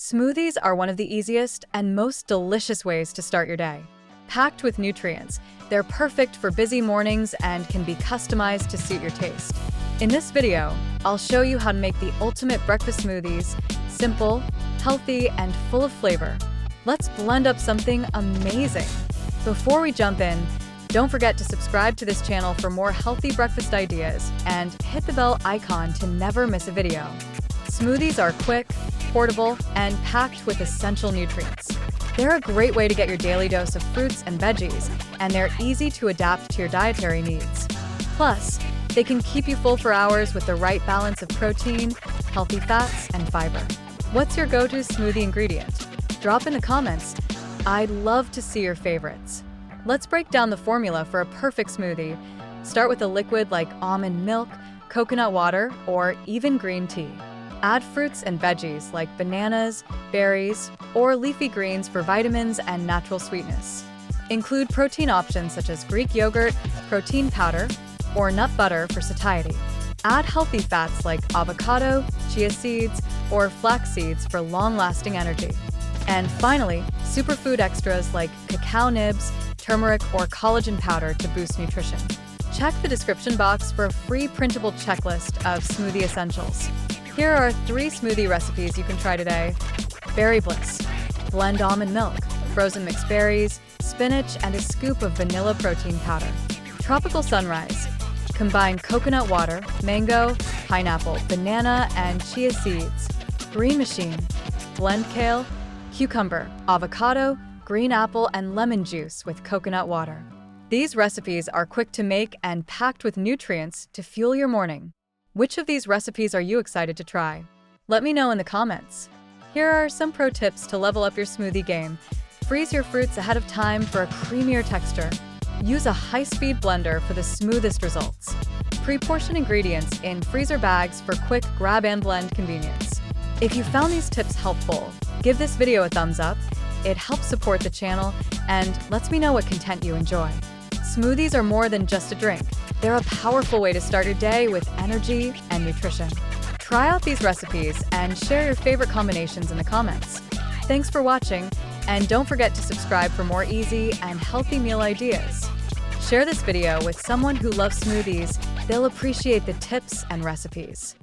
Smoothies are one of the easiest and most delicious ways to start your day. Packed with nutrients, they're perfect for busy mornings and can be customized to suit your taste. In this video, I'll show you how to make the ultimate breakfast smoothies, simple, healthy, and full of flavor. Let's blend up something amazing. Before we jump in, don't forget to subscribe to this channel for more healthy breakfast ideas and hit the bell icon to never miss a video. Smoothies are quick, portable, and packed with essential nutrients. They're a great way to get your daily dose of fruits and veggies, and they're easy to adapt to your dietary needs. Plus, they can keep you full for hours with the right balance of protein, healthy fats, and fiber. What's your go-to smoothie ingredient? Drop in the comments. I'd love to see your favorites. Let's break down the formula for a perfect smoothie. Start with a liquid like almond milk, coconut water, or even green tea. Add fruits and veggies like bananas, berries, or leafy greens for vitamins and natural sweetness. Include protein options such as Greek yogurt, protein powder, or nut butter for satiety. Add healthy fats like avocado, chia seeds, or flax seeds for long-lasting energy. And finally, superfood extras like cacao nibs, turmeric, or collagen powder to boost nutrition. Check the description box for a free printable checklist of smoothie essentials. Here are 3 smoothie recipes you can try today. Berry Bliss. Blend almond milk, frozen mixed berries, spinach, and a scoop of vanilla protein powder. Tropical Sunrise. Combine coconut water, mango, pineapple, banana, and chia seeds. Green Machine. Blend kale, cucumber, avocado, green apple, and lemon juice with coconut water. These recipes are quick to make and packed with nutrients to fuel your morning. Which of these recipes are you excited to try? Let me know in the comments. Here are some pro tips to level up your smoothie game. Freeze your fruits ahead of time for a creamier texture. Use a high-speed blender for the smoothest results. Pre-portion ingredients in freezer bags for quick grab and blend convenience. If you found these tips helpful, give this video a thumbs up. It helps support the channel and lets me know what content you enjoy. Smoothies are more than just a drink. They're a powerful way to start your day with energy and nutrition. Try out these recipes and share your favorite combinations in the comments. Thanks for watching, and don't forget to subscribe for more easy and healthy meal ideas. Share this video with someone who loves smoothies. They'll appreciate the tips and recipes.